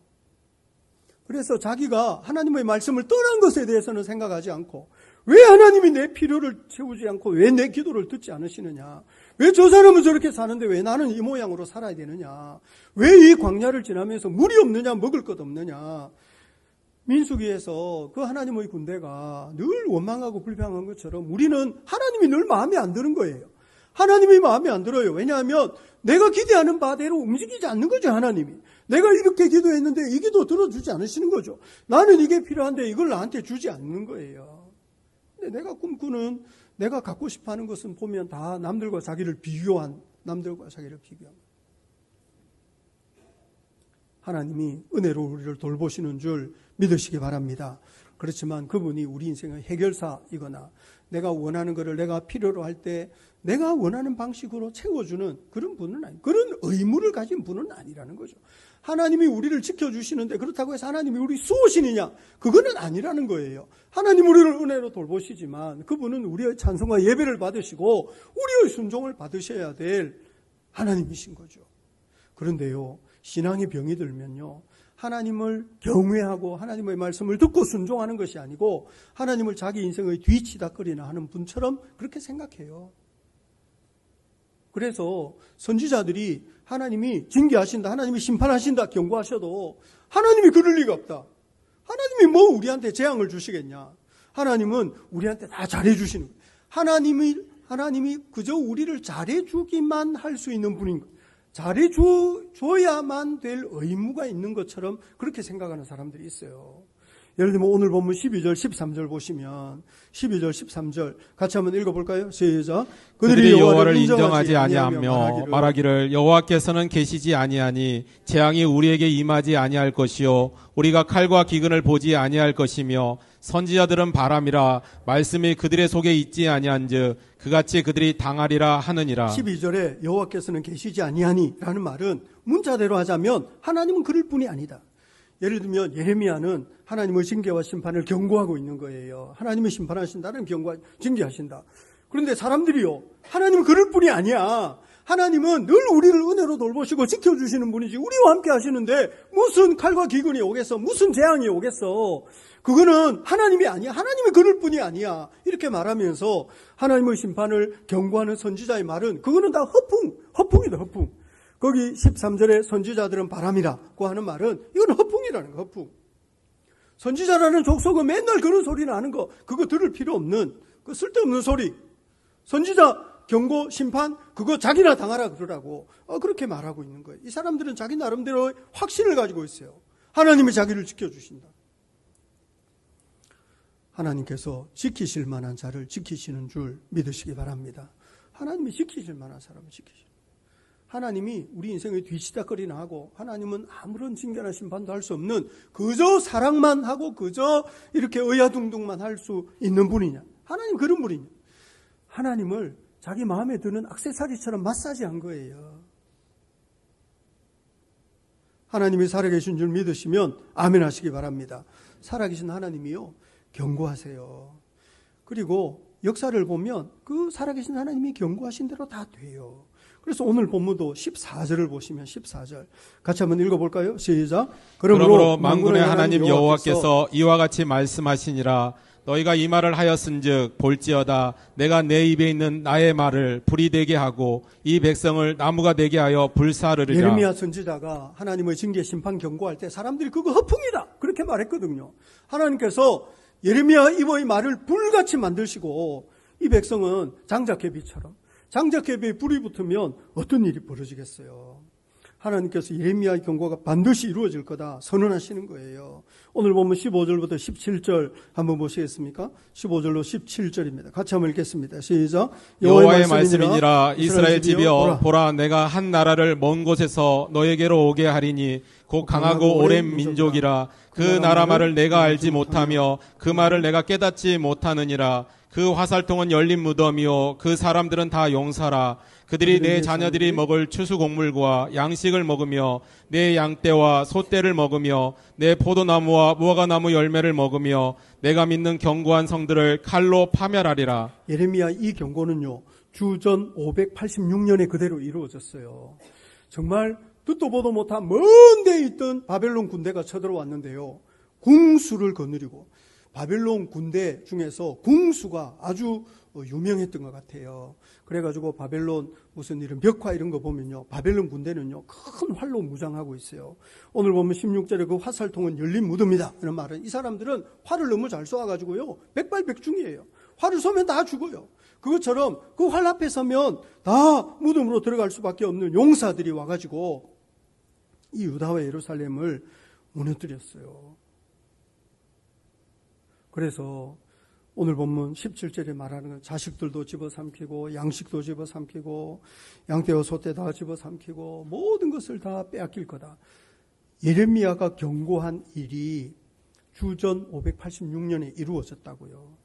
그래서 자기가 하나님의 말씀을 떠난 것에 대해서는 생각하지 않고 왜 하나님이 내 필요를 채우지 않고 왜 내 기도를 듣지 않으시느냐? 왜 저 사람은 저렇게 사는데 왜 나는 이 모양으로 살아야 되느냐? 왜 이 광야를 지나면서 물이 없느냐? 먹을 것 없느냐? 민수기에서 그 하나님의 군대가 늘 원망하고 불평한 것처럼 우리는 하나님이 늘 마음에 안 드는 거예요. 하나님이 마음에 안 들어요. 왜냐하면 내가 기대하는 바대로 움직이지 않는 거죠, 하나님이. 내가 이렇게 기도했는데 이 기도 들어주지 않으시는 거죠. 나는 이게 필요한데 이걸 나한테 주지 않는 거예요. 근데 내가 꿈꾸는, 내가 갖고 싶어 하는 것은 보면 다 남들과 자기를 비교한. 하나님이 은혜로 우리를 돌보시는 줄 믿으시기 바랍니다. 그렇지만 그분이 우리 인생의 해결사이거나 내가 원하는 것을 내가 필요로 할 때 내가 원하는 방식으로 채워주는 그런 분은 아니에요. 그런 의무를 가진 분은 아니라는 거죠. 하나님이 우리를 지켜주시는데 그렇다고 해서 하나님이 우리 수호신이냐? 그거는 아니라는 거예요. 하나님 우리를 은혜로 돌보시지만 그분은 우리의 찬송과 예배를 받으시고 우리의 순종을 받으셔야 될 하나님이신 거죠. 그런데요, 신앙의 병이 들면요, 하나님을 경외하고 하나님의 말씀을 듣고 순종하는 것이 아니고 하나님을 자기 인생의 뒤치다거리나 하는 분처럼 그렇게 생각해요. 그래서 선지자들이 하나님이 징계하신다, 하나님이 심판하신다 경고하셔도 하나님이 그럴 리가 없다. 하나님이 뭐 우리한테 재앙을 주시겠냐. 하나님은 우리한테 다 잘해주시는 거예요. 하나님이 그저 우리를 잘해주기만 할 수 있는 분인 거예요. 잘해줘야만 될 의무가 있는 것처럼 그렇게 생각하는 사람들이 있어요. 예를 들면 오늘 본문 12절, 13절 보시면 12절, 13절 같이 한번 읽어볼까요? 시작. 그들이 여호와를 인정하지 아니하며 말하기를 여호와께서는 계시지 아니하니 재앙이 우리에게 임하지 아니할 것이요 우리가 칼과 기근을 보지 아니할 것이며 선지자들은 바람이라 말씀이 그들의 속에 있지 아니한즉 그같이 그들이 당하리라 하느니라. 12절에 여호와께서는 계시지 아니하니 라는 말은 문자대로 하자면 하나님은 그럴 뿐이 아니다. 예를 들면 예레미야는 하나님의 징계와 심판을 경고하고 있는 거예요. 하나님이 심판하신다는 징계하신다. 그런데 사람들이요, 하나님은 그럴 뿐이 아니야. 하나님은 늘 우리를 은혜로 돌보시고 지켜주시는 분이지 우리와 함께 하시는데 무슨 칼과 기근이 오겠어, 무슨 재앙이 오겠어. 그거는 하나님이 아니야. 하나님이 그럴 뿐이 아니야. 이렇게 말하면서 하나님의 심판을 경고하는 선지자의 말은 그거는 다 허풍이다, 허풍. 거기 13절에 선지자들은 바람이라고 하는 말은 이건 허풍이라는 거, 허풍. 선지자라는 족속은 맨날 그런 소리 나는 거, 그거 들을 필요 없는 그 쓸데없는 소리. 선지자 경고, 심판, 그거 자기나 당하라 그러라고 그렇게 말하고 있는 거예요. 이 사람들은 자기 나름대로 확신을 가지고 있어요. 하나님이 자기를 지켜주신다. 하나님께서 지키실 만한 자를 지키시는 줄 믿으시기 바랍니다. 하나님이 지키실 만한 사람을 지키시는. 하나님이 우리 인생의 뒤치다거리나 하고 하나님은 아무런 징계나 심판도 할 수 없는 그저 사랑만 하고 그저 이렇게 의야둥둥만 할 수 있는 분이냐? 하나님 그런 분이냐? 하나님을 자기 마음에 드는 액세서리처럼 마사지한 거예요. 하나님이 살아계신 줄 믿으시면 아멘 하시기 바랍니다. 살아계신 하나님이요, 경고하세요. 그리고 역사를 보면 그 살아계신 하나님이 경고하신 대로 다 돼요. 그래서 오늘 본문도 14절을 보시면 14절 같이 한번 읽어볼까요? 시작. 그러므로 만군의 하나님 여호와께서 이와 같이 말씀하시니라. 너희가 이 말을 하였은즉 볼지어다 내가 내 입에 있는 나의 말을 불이 되게 하고 이 백성을 나무가 되게 하여 불사르리라. 예레미야 선지자가 하나님의 징계 심판 경고할 때 사람들이 그거 허풍이다 그렇게 말했거든요. 하나님께서 예레미야 입의 말을 불같이 만드시고 이 백성은 장자개비처럼, 장자개비에 불이 붙으면 어떤 일이 벌어지겠어요. 하나님께서 예레미야의 경고가 반드시 이루어질 거다 선언하시는 거예요. 오늘 보면 15절부터 17절 한번 보시겠습니까? 15절로 17절입니다. 같이 한번 읽겠습니다. 시작. 여호와의 말씀이니라. 이스라엘 집이여 보라 내가 한 나라를 먼 곳에서 너에게로 오게 하리니 곧 강하고 오랜 민족이라. 그 나라 말을 내가 알지 못하며 그 말을 내가 깨닫지 못하느니라. 그 화살통은 열린 무덤이요 그 사람들은 다 용사라. 그들이 내 자녀들이 먹을 추수곡물과 양식을 먹으며 내 양떼와 소떼를 먹으며 내 포도나무와 무화과나무 열매를 먹으며 내가 믿는 견고한 성들을 칼로 파멸하리라. 예레미야 이 경고는요 주전 586년에 그대로 이루어졌어요. 정말 듣도 보도 못한 먼 데 있던 바벨론 군대가 쳐들어왔는데요, 궁수를 거느리고 바벨론 군대 중에서 궁수가 아주 유명했던 것 같아요. 그래가지고 바벨론 무슨 이런 벽화 이런 거 보면요, 바벨론 군대는요 큰 활로 무장하고 있어요. 오늘 보면 16절에 그 화살통은 열린 무덤이다 이런 말은, 이 사람들은 활을 너무 잘 쏘아가지고요 백발백중이에요. 활을 쏘면 다 죽어요. 그것처럼 그 활 앞에 서면 다 무덤으로 들어갈 수밖에 없는 용사들이 와가지고 이 유다와 예루살렘을 무너뜨렸어요. 그래서 오늘 본문 17절에 말하는 건 자식들도 집어삼키고 양식도 집어삼키고 양떼와 소떼 다 집어삼키고 모든 것을 다 빼앗길 거다. 예레미야가 경고한 일이 주전 586년에 이루어졌다고요.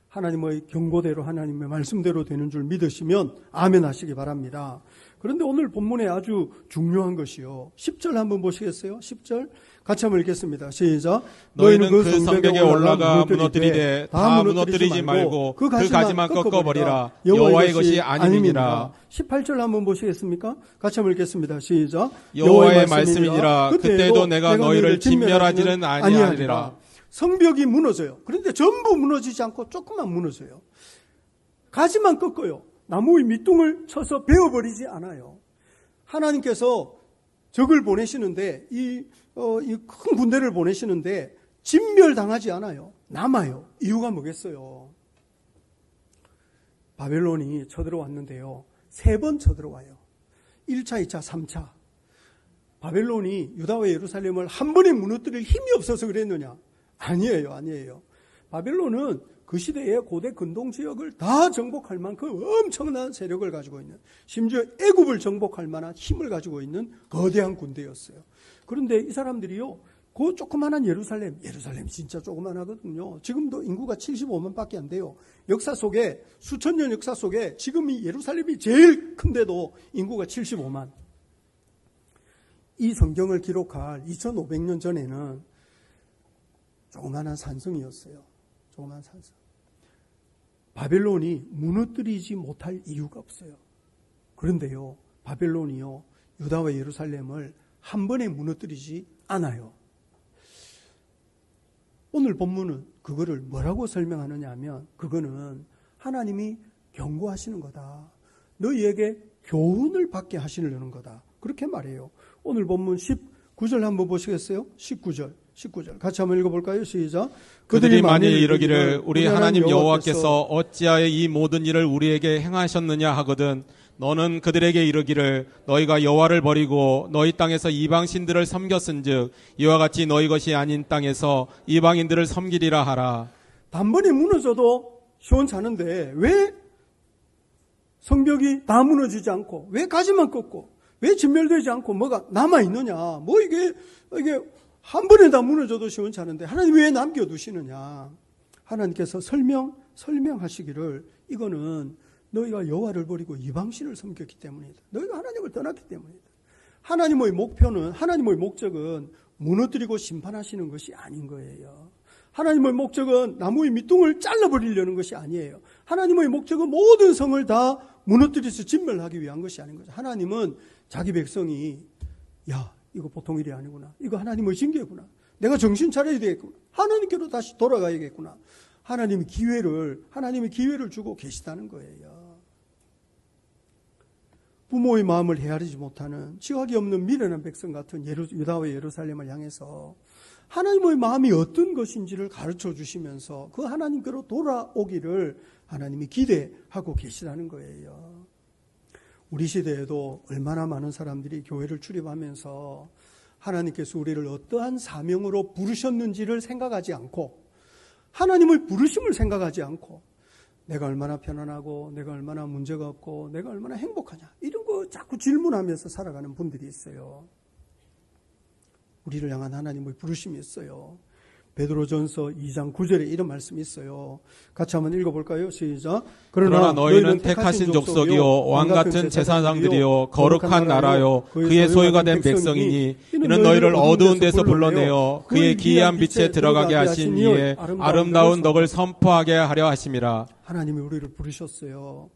하나님의 경고대로 하나님의 말씀대로 되는 줄 믿으시면 아멘 하시기 바랍니다. 그런데 오늘 본문에 아주 중요한 것이요, 10절 한번 보시겠어요? 10절 같이 한번 읽겠습니다. 시작. 너희는 그 성벽에 올라가 무너뜨리되 다 무너뜨리지 말고 그 가지만 꺾어버리라. 여호와의 것이 아님이니라. 18절 한번 보시겠습니까? 같이 한번 읽겠습니다. 시작. 여호와의 말씀이니라. 그때도 내가 너희를 진멸하지는 아니하리라. 성벽이 무너져요. 그런데 전부 무너지지 않고 조금만 무너져요. 가지만 꺾어요. 나무의 밑둥을 쳐서 베어버리지 않아요. 하나님께서 적을 보내시는데 이 큰 군대를 보내시는데 진멸당하지 않아요. 남아요. 이유가 뭐겠어요? 바벨론이 쳐들어왔는데요, 3번 쳐들어와요. 1차, 2차, 3차. 바벨론이 유다와 예루살렘을 한 번에 무너뜨릴 힘이 없어서 그랬느냐? 아니에요. 바벨론은 그 시대의 고대 근동 지역을 다 정복할 만큼 엄청난 세력을 가지고 있는, 심지어 애굽을 정복할 만한 힘을 가지고 있는 거대한 군대였어요. 그런데 이 사람들이요, 그 조그만한 예루살렘 진짜 조그만하거든요. 지금도 인구가 75만밖에 안 돼요. 역사 속에, 수천 년 역사 속에 지금 이 예루살렘이 제일 큰데도 인구가 75만. 이 성경을 기록할 2500년 전에는 조그만한 산성이었어요. 조그만한 산성. 바벨론이 무너뜨리지 못할 이유가 없어요. 그런데요, 바벨론이요 유다와 예루살렘을 한 번에 무너뜨리지 않아요. 오늘 본문은 그거를 뭐라고 설명하느냐 하면, 그거는 하나님이 경고하시는 거다. 너희에게 교훈을 받게 하시려는 거다. 그렇게 말해요. 오늘 본문 19절 한번 보시겠어요? 19절 같이 한번 읽어볼까요? 시작. 그들이 만일 이르기를 우리 하나님 여호와께서 어찌하여 이 모든 일을 우리에게 행하셨느냐 하거든 너는 그들에게 이르기를 너희가 여호와를 버리고 너희 땅에서 이방신들을 섬겼은즉 이와 같이 너희 것이 아닌 땅에서 이방인들을 섬기리라 하라. 단번에 무너져도 시원찮은데 왜 성벽이 다 무너지지 않고 왜 가지만 꺾고 왜 진멸되지 않고 뭐가 남아있느냐? 뭐 이게 한 번에 다 무너져도 시원치 않은데 하나님이 왜 남겨두시느냐? 하나님께서 설명하시기를 이거는 너희가 여호와를 버리고 이방신을 섬겼기 때문이다. 너희가 하나님을 떠났기 때문이다. 하나님의 목표는, 하나님의 목적은 무너뜨리고 심판하시는 것이 아닌 거예요. 하나님의 목적은 나무의 밑둥을 잘라버리려는 것이 아니에요. 하나님의 목적은 모든 성을 다 무너뜨려서 진멸하기 위한 것이 아닌 거죠. 하나님은 자기 백성이 야, 이거 보통 일이 아니구나. 이거 하나님의 징계구나. 내가 정신 차려야 되겠구나. 하나님께로 다시 돌아가야겠구나. 하나님이 기회를 주고 계시다는 거예요. 부모의 마음을 헤아리지 못하는 지각이 없는 미련한 백성 같은 유다와 예루살렘을 향해서 하나님의 마음이 어떤 것인지를 가르쳐 주시면서 그 하나님께로 돌아오기를 하나님이 기대하고 계시다는 거예요. 우리 시대에도 얼마나 많은 사람들이 교회를 출입하면서 하나님께서 우리를 어떠한 사명으로 부르셨는지를 생각하지 않고 하나님의 부르심을 생각하지 않고 내가 얼마나 편안하고 내가 얼마나 문제가 없고 내가 얼마나 행복하냐 이런 거 자꾸 질문하면서 살아가는 분들이 있어요. 우리를 향한 하나님의 부르심이 있어요. 베드로전서 2장 9절에 이런 말씀이 있어요. 같이 한번 읽어볼까요? 시작. 그러나 너희는 택하신 족속이요 왕같은 제사장들이요 거룩한 나라요 그의 소유가 된 백성이니 이는 너희를 어두운 데서 불러내어 그의 기이한 빛에 들어가게 하신 이의 아름다운 덕을 선포하게 하려 하심이라. 하나님이 우리를 부르셨어요.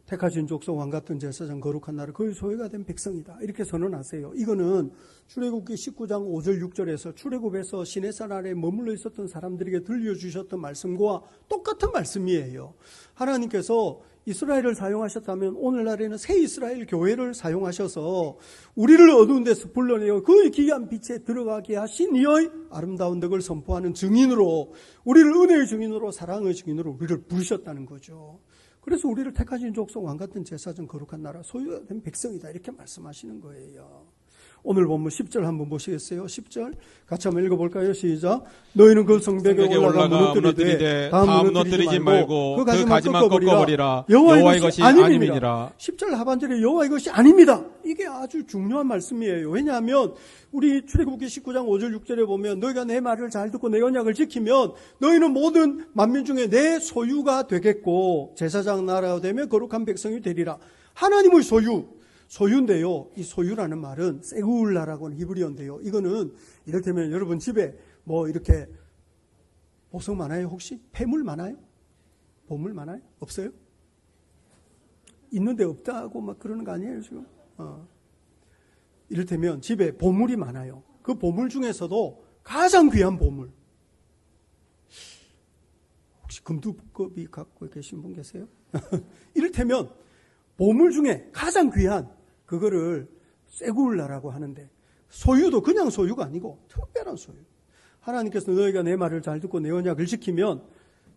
택하신 족속 왕같은 제사장 거룩한 나라 그의 소유가 된 백성이다. 이렇게 선언하세요. 이거는 출애굽기 19장 5절 6절에서 출애굽에서 시내산 아래에 머물러 있었던 사람들에게 들려주셨던 말씀과 똑같은 말씀이에요. 하나님께서 이스라엘을 사용하셨다면 오늘날에는 새 이스라엘 교회를 사용하셔서 우리를 어두운 데서 불러내어 그의 기이한 빛에 들어가게 하신 이의 아름다운 덕을 선포하는 증인으로 우리를 은혜의 증인으로 사랑의 증인으로 우리를 부르셨다는 거죠. 그래서 우리를 택하신 족속 왕같은 제사장 거룩한 나라 소유가 된 백성이다 이렇게 말씀하시는 거예요. 오늘 본문 10절 한번 보시겠어요? 10절 같이 한번 읽어볼까요? 시작. 너희는 그 성벽에 올라가 무너뜨리되 다음 무너뜨리지 말고 그 가지만 꺾어버리라. 여호와의 것이 아님이니라. 10절 하반절에 여호와의 것이 아닙니다. 이게 아주 중요한 말씀이에요. 왜냐하면 우리 출애굽기 19장 5절 6절에 보면 너희가 내 말을 잘 듣고 내 언약을 지키면 너희는 모든 만민 중에 내 소유가 되겠고 제사장 나라가 되면 거룩한 백성이 되리라. 하나님의 소유인데요. 이 소유라는 말은 세굴라라고 하는 히브리어인데요. 이거는 이를테면 여러분 집에 뭐 이렇게 보석 많아요? 혹시? 폐물 많아요? 보물 많아요? 없어요? 있는데 없다고 막 그러는 거 아니에요 지금? 이를테면 집에 보물이 많아요. 그 보물 중에서도 가장 귀한 보물. 혹시 금두껍이 갖고 계신 분 계세요? 이를테면 보물 중에 가장 귀한 그거를 세굴라라고 하는데 소유도 그냥 소유가 아니고 특별한 소유. 하나님께서 너희가 내 말을 잘 듣고 내 언약을 지키면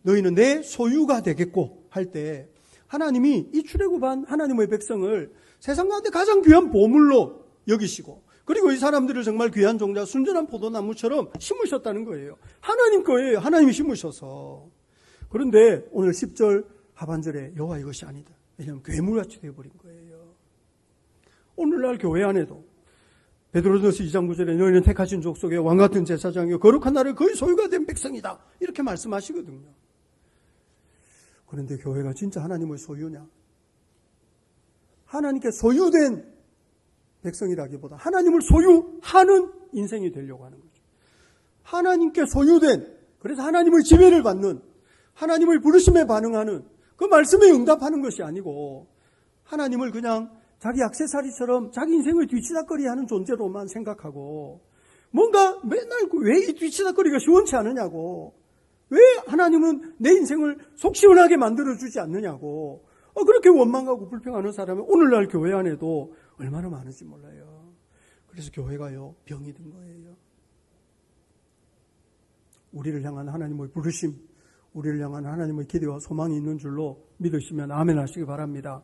너희는 내 소유가 되겠고 할 때 하나님이 이 출애굽한 하나님의 백성을 세상 가운데 가장 귀한 보물로 여기시고 그리고 이 사람들을 정말 귀한 종자 순전한 포도나무처럼 심으셨다는 거예요. 하나님 거예요. 하나님이 심으셔서. 그런데 오늘 10절 하반절에 여호와 이것이 아니다. 왜냐하면 괴물같이 되어버린 거예요. 오늘날 교회 안에도 베드로전서 2장 9절에 너희는 택하신 족속의 왕같은 제사장이요 거룩한 나라의 그의 소유가 된 백성이다. 이렇게 말씀하시거든요. 그런데 교회가 진짜 하나님의 소유냐? 하나님께 소유된 백성이라기보다 하나님을 소유하는 인생이 되려고 하는 거죠. 하나님께 소유된, 그래서 하나님의 지배를 받는, 하나님의 부르심에 반응하는 그 말씀에 응답하는 것이 아니고 하나님을 그냥 자기 액세서리처럼 자기 인생을 뒤치다꺼리하는 존재로만 생각하고 뭔가 맨날 왜 이 뒤치다꺼리가 시원치 않으냐고, 왜 하나님은 내 인생을 속 시원하게 만들어주지 않느냐고 그렇게 원망하고 불평하는 사람은 오늘날 교회 안에도 얼마나 많은지 몰라요. 그래서 교회가요 병이 든 거예요. 우리를 향한 하나님의 부르심, 우리를 향한 하나님의 기대와 소망이 있는 줄로 믿으시면 아멘 하시기 바랍니다.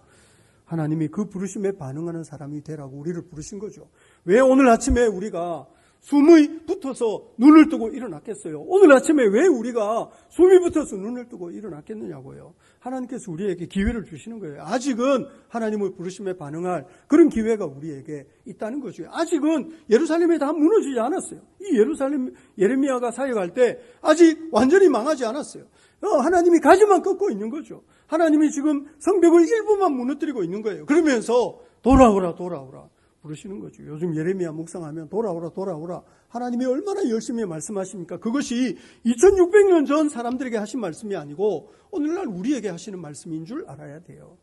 하나님이 그 부르심에 반응하는 사람이 되라고 우리를 부르신 거죠. 왜 오늘 아침에 우리가 숨이 붙어서 눈을 뜨고 일어났겠어요? 오늘 아침에 왜 우리가 숨이 붙어서 눈을 뜨고 일어났겠느냐고요. 하나님께서 우리에게 기회를 주시는 거예요. 아직은 하나님의 부르심에 반응할 그런 기회가 우리에게 있다는 거죠. 아직은 예루살렘이 다 무너지지 않았어요. 이 예루살렘 예레미야가 사역할 때 아직 완전히 망하지 않았어요. 하나님이 가지만 꺾고 있는 거죠. 하나님이 지금 성벽을 일부만 무너뜨리고 있는 거예요. 그러면서 돌아오라 부르시는 거죠. 요즘 예레미야 묵상하면 돌아오라 하나님이 얼마나 열심히 말씀하십니까? 그것이 2600년 전 사람들에게 하신 말씀이 아니고 오늘날 우리에게 하시는 말씀인 줄 알아야 돼요.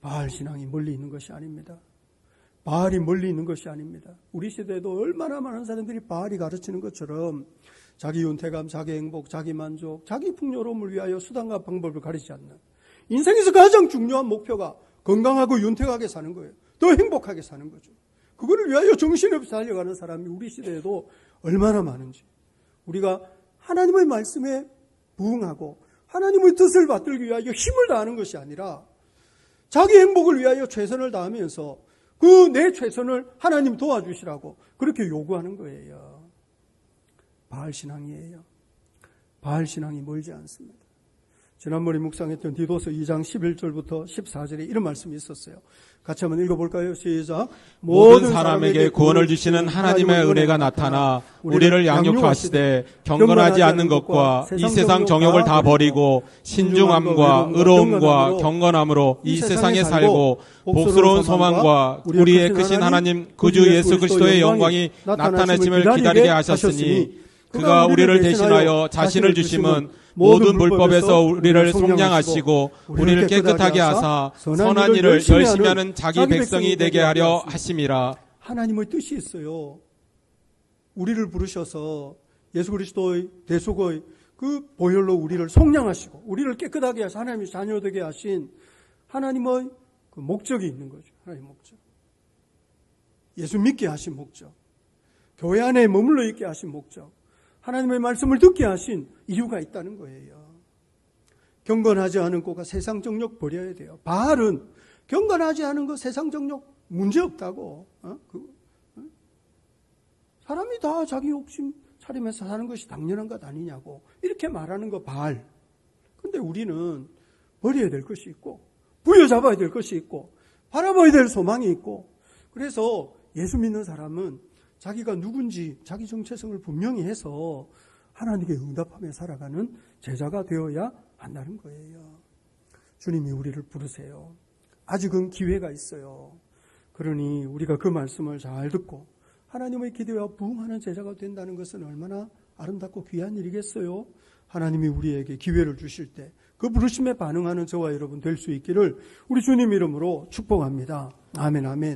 바알 신앙이 멀리 있는 것이 아닙니다. 바알이 멀리 있는 것이 아닙니다. 우리 시대에도 얼마나 많은 사람들이 바알이 가르치는 것처럼 자기 윤택감, 자기 행복, 자기 만족, 자기 풍요로움을 위하여 수단과 방법을 가리지 않는 인생에서 가장 중요한 목표가 건강하고 윤택하게 사는 거예요. 더 행복하게 사는 거죠. 그거를 위하여 정신없이 달려가는 사람이 우리 시대에도 얼마나 많은지, 우리가 하나님의 말씀에 부응하고 하나님의 뜻을 받들기 위하여 힘을 다하는 것이 아니라 자기 행복을 위하여 최선을 다하면서 그 내 최선을 하나님 도와주시라고 그렇게 요구하는 거예요. 바알 신앙이에요. 바알 신앙이 멀지 않습니다. 지난번에 묵상했던 디도서 2장 11절부터 14절에 이런 말씀이 있었어요. 같이 한번 읽어볼까요? 시작. 모든 사람에게 구원을 주시는 하나님의 은혜가 나타나 우리를 양육하시되 경건하지 않는 것과 이 세상 정욕을 다 버리고 신중함과 의로움과 경건함으로 이 세상에 살고 복스러운 소망과 우리의 크신 하나님 구주 예수 그리스도의 영광이 나타나심을 기다리게 하셨으니 그가 우리를 대신하여 자신을 주심은 모든 불법에서 우리를 속량하시고 우리를 깨끗하게 하사 선한 일을 열심히 하는 자기 백성이 되게 하려 하심이라. 하나님의 뜻이 있어요. 우리를 부르셔서 예수 그리스도의 대속의 그 보혈로 우리를 속량하시고 우리를 깨끗하게 하사 하나님의 자녀 되게 하신 하나님의 그 목적이 있는 거죠. 하나님의 목적. 예수 믿게 하신 목적. 교회 안에 머물러 있게 하신 목적. 하나님의 말씀을 듣게 하신 이유가 있다는 거예요. 경건하지 않은 것과 세상 정욕 버려야 돼요. 바알은 경건하지 않은 것, 세상 정욕 문제없다고. 사람이 다 자기 욕심 차리면서 사는 것이 당연한 것 아니냐고 이렇게 말하는 거 바알. 근데 우리는 버려야 될 것이 있고 부여잡아야 될 것이 있고 바라봐야 될 소망이 있고, 그래서 예수 믿는 사람은 자기가 누군지 자기 정체성을 분명히 해서 하나님께 응답하며 살아가는 제자가 되어야 한다는 거예요. 주님이 우리를 부르세요. 아직은 기회가 있어요. 그러니 우리가 그 말씀을 잘 듣고 하나님의 기대와 부응하는 제자가 된다는 것은 얼마나 아름답고 귀한 일이겠어요. 하나님이 우리에게 기회를 주실 때 그 부르심에 반응하는 저와 여러분 될 수 있기를 우리 주님 이름으로 축복합니다. 아멘, 아멘.